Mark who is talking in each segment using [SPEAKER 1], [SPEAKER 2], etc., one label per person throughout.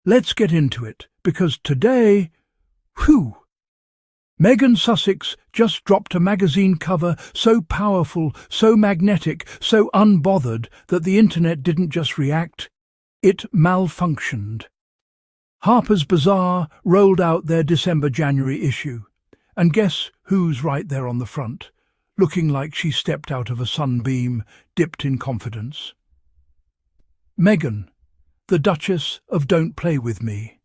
[SPEAKER 1] Let's get into it, because today, whew, Meghan Sussex just dropped a magazine cover so powerful, so magnetic, so unbothered that the internet didn't just react, it malfunctioned. Harper's Bazaar rolled out their December-January issue, and guess who's right there on the front, looking like she stepped out of a sunbeam, dipped in confidence? Meghan, the Duchess of Don't Play With Me.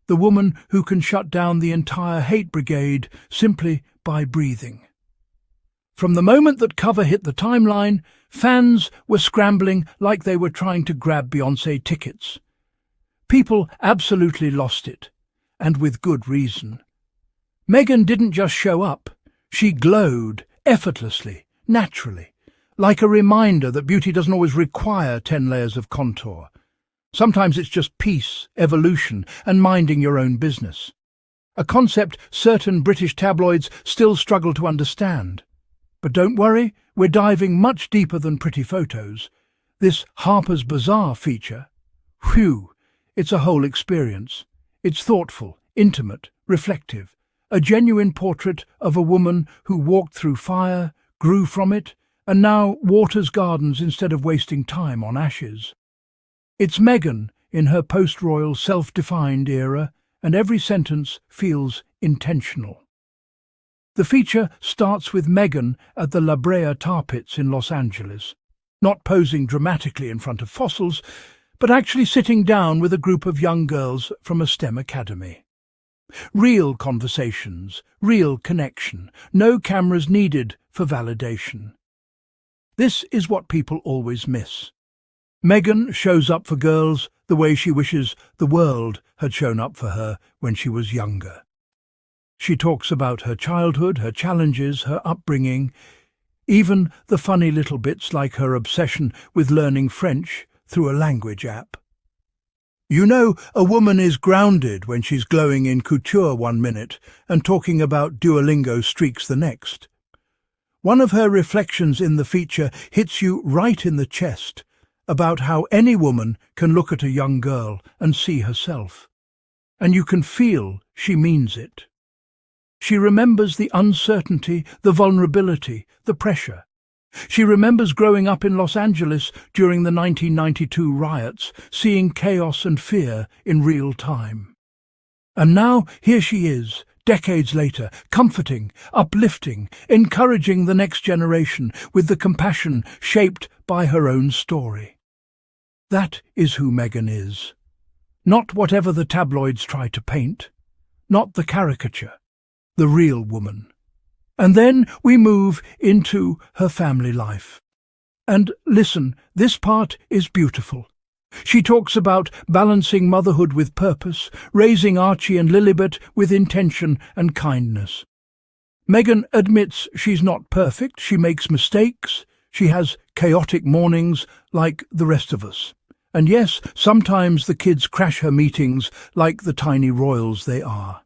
[SPEAKER 1] The woman who can shut down the entire hate brigade simply by breathing. From the moment that cover hit the timeline, fans were scrambling like they were trying to grab Beyoncé tickets. People absolutely lost it, and with good reason. Meghan didn't just show up, she glowed effortlessly, naturally, like a reminder that beauty doesn't always require 10 layers of contour. Sometimes it's just peace, evolution, and minding your own business. A concept certain British tabloids still struggle to understand. But don't worry, we're diving much deeper than pretty photos. This Harper's Bazaar feature, whew, it's a whole experience. It's thoughtful, intimate, reflective, a genuine portrait of a woman who walked through fire, grew from it, and now waters gardens instead of wasting time on ashes. It's Meghan in her post-royal self-defined era, and every sentence feels intentional. The feature starts with Meghan at the La Brea tar pits in Los Angeles, not posing dramatically in front of fossils, but actually sitting down with a group of young girls from a STEM academy. Real conversations, real connection, no cameras needed for validation. This is what people always miss. Meghan shows up for girls the way she wishes the world had shown up for her when she was younger. She talks about her childhood, her challenges, her upbringing, even the funny little bits like her obsession with learning French through a language app. You know, a woman is grounded when she's glowing in couture one minute and talking about Duolingo streaks the next. One of her reflections in the feature hits you right in the chest, about how any woman can look at a young girl and see herself. And you can feel she means it. She remembers the uncertainty, the vulnerability, the pressure. She remembers growing up in Los Angeles during the 1992 riots, seeing chaos and fear in real time. And now here she is, decades later, comforting, uplifting, encouraging the next generation with the compassion shaped by her own story. That is who Meghan is. Not whatever the tabloids try to paint. Not the caricature. The real woman. And then we move into her family life. And listen, this part is beautiful. She talks about balancing motherhood with purpose, raising Archie and Lilibet with intention and kindness. Meghan admits she's not perfect, she makes mistakes, she has chaotic mornings like the rest of us. And yes, sometimes the kids crash her meetings like the tiny royals they are.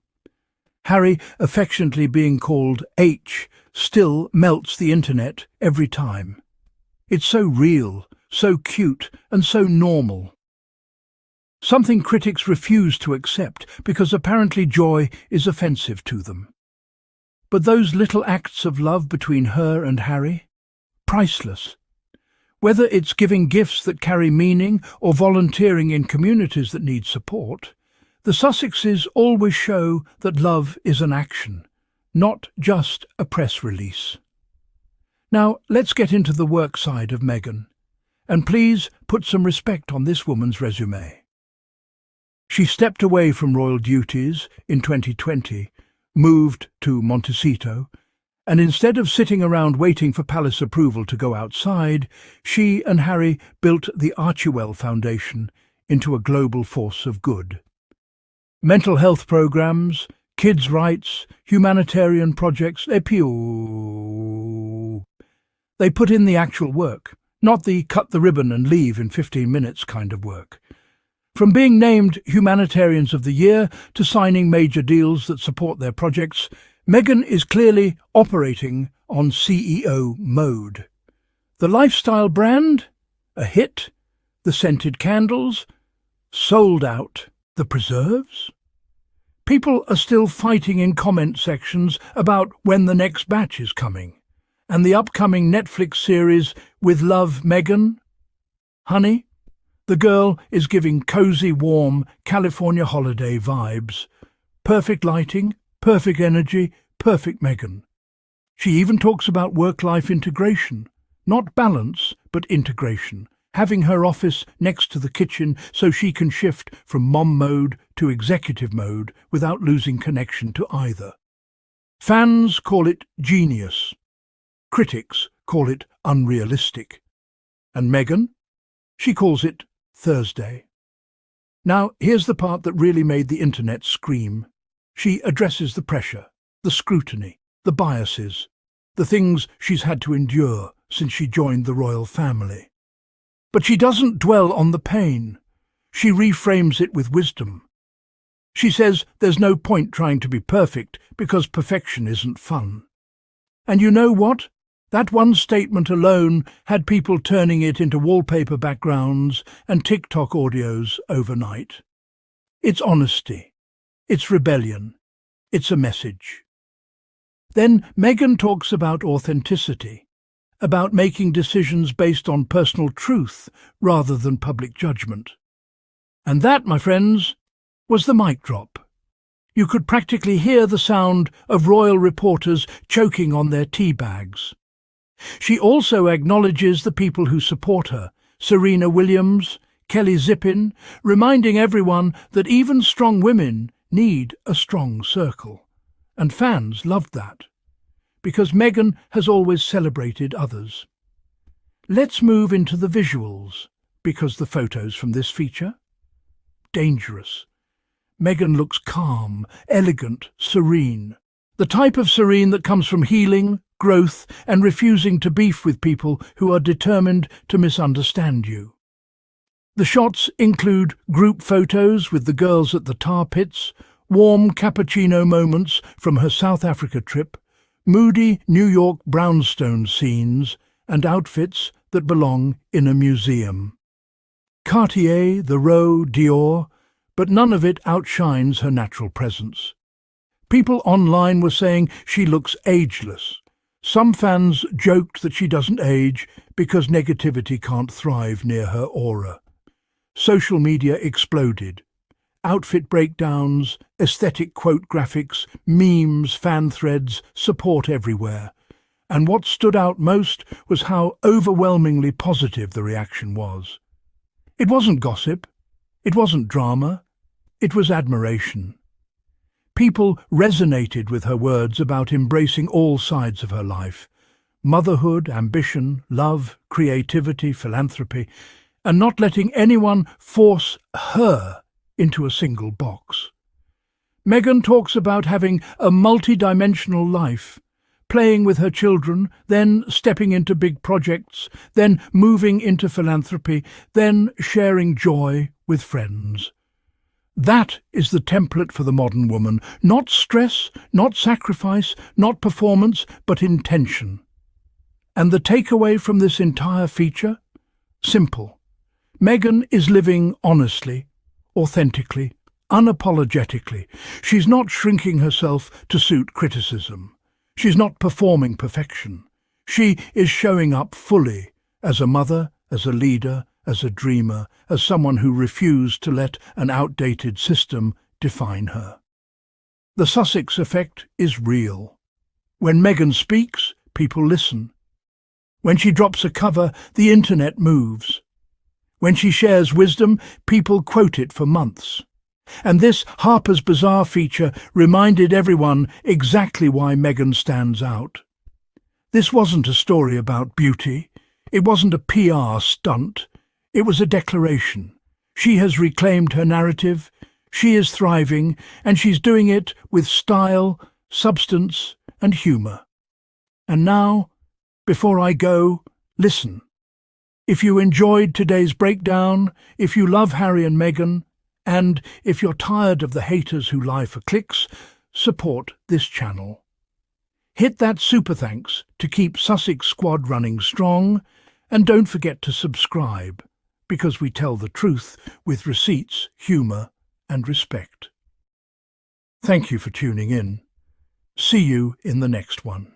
[SPEAKER 1] Harry, affectionately being called H, still melts the internet every time. It's so real, so cute, and so normal. Something critics refuse to accept because apparently joy is offensive to them. But those little acts of love between her and Harry? Priceless. Whether it's giving gifts that carry meaning or volunteering in communities that need support, the Sussexes always show that love is an action, not just a press release. Now, let's get into the work side of Meghan, and please put some respect on this woman's resume. She stepped away from royal duties in 2020, moved to Montecito, and instead of sitting around waiting for palace approval to go outside, she and Harry built the Archewell Foundation into a global force of good. Mental health programs, kids' rights, humanitarian projects, they put in the actual work, not the cut the ribbon and leave in 15 minutes kind of work. From being named Humanitarians of the Year to signing major deals that support their projects, Meghan is clearly operating on CEO mode. The lifestyle brand? A hit. The scented candles? Sold out. The preserves? People are still fighting in comment sections about when the next batch is coming. And the upcoming Netflix series With Love, Meghan? Honey, the girl is giving cozy, warm California holiday vibes. Perfect lighting, perfect energy, perfect Meghan. She even talks about work-life integration. Not balance, but integration. Having her office next to the kitchen so she can shift from mom mode to executive mode without losing connection to either. Fans call it genius. Critics call it unrealistic. And Meghan? She calls it Thursday. Now, here's the part that really made the internet scream. She addresses the pressure, the scrutiny, the biases, the things she's had to endure since she joined the royal family. But she doesn't dwell on the pain. She reframes it with wisdom. She says there's no point trying to be perfect because perfection isn't fun. And you know what? That one statement alone had people turning it into wallpaper backgrounds and TikTok audios overnight. It's honesty. It's rebellion. It's a message. Then Meghan talks about authenticity, about making decisions based on personal truth rather than public judgment. And that, my friends, was the mic drop. You could practically hear the sound of royal reporters choking on their tea bags. She also acknowledges the people who support her, Serena Williams, Kelly Zippin, reminding everyone that even strong women need a strong circle. And fans loved that, because Meghan has always celebrated others. Let's move into the visuals, because the photos from this feature? Dangerous. Meghan looks calm, elegant, serene. The type of serene that comes from healing, growth, and refusing to beef with people who are determined to misunderstand you. The shots include group photos with the girls at the tar pits, warm cappuccino moments from her South Africa trip, moody New York brownstone scenes, and outfits that belong in a museum. Cartier, the Row, Dior, but none of it outshines her natural presence. People online were saying she looks ageless. Some fans joked that she doesn't age because negativity can't thrive near her aura. Social media exploded. Outfit breakdowns, aesthetic quote graphics, memes, fan threads, support everywhere. And what stood out most was how overwhelmingly positive the reaction was. It wasn't gossip. It wasn't drama. It was admiration. People resonated with her words about embracing all sides of her life: motherhood, ambition, love, creativity, philanthropy, and not letting anyone force her into a single box. Meghan talks about having a multi-dimensional life, playing with her children, then stepping into big projects, then moving into philanthropy, then sharing joy with friends. That is the template for the modern woman. Not stress, not sacrifice, not performance, but intention. And the takeaway from this entire feature? Simple. Meghan is living honestly, authentically, unapologetically. She's not shrinking herself to suit criticism. She's not performing perfection. She is showing up fully as a mother, as a leader, as a dreamer, as someone who refused to let an outdated system define her. The Sussex effect is real. When Meghan speaks, people listen. When she drops a cover, the internet moves. When she shares wisdom, people quote it for months. And this Harper's Bazaar feature reminded everyone exactly why Meghan stands out. This wasn't a story about beauty. It wasn't a PR stunt. It was a declaration. She has reclaimed her narrative. She is thriving, and she's doing it with style, substance, and humour. And now, before I go, listen. If you enjoyed today's breakdown, if you love Harry and Meghan, and if you're tired of the haters who lie for clicks, support this channel. Hit that super thanks to keep Sussex Squad running strong, and don't forget to subscribe, because we tell the truth with receipts, humour, and respect. Thank you for tuning in. See you in the next one.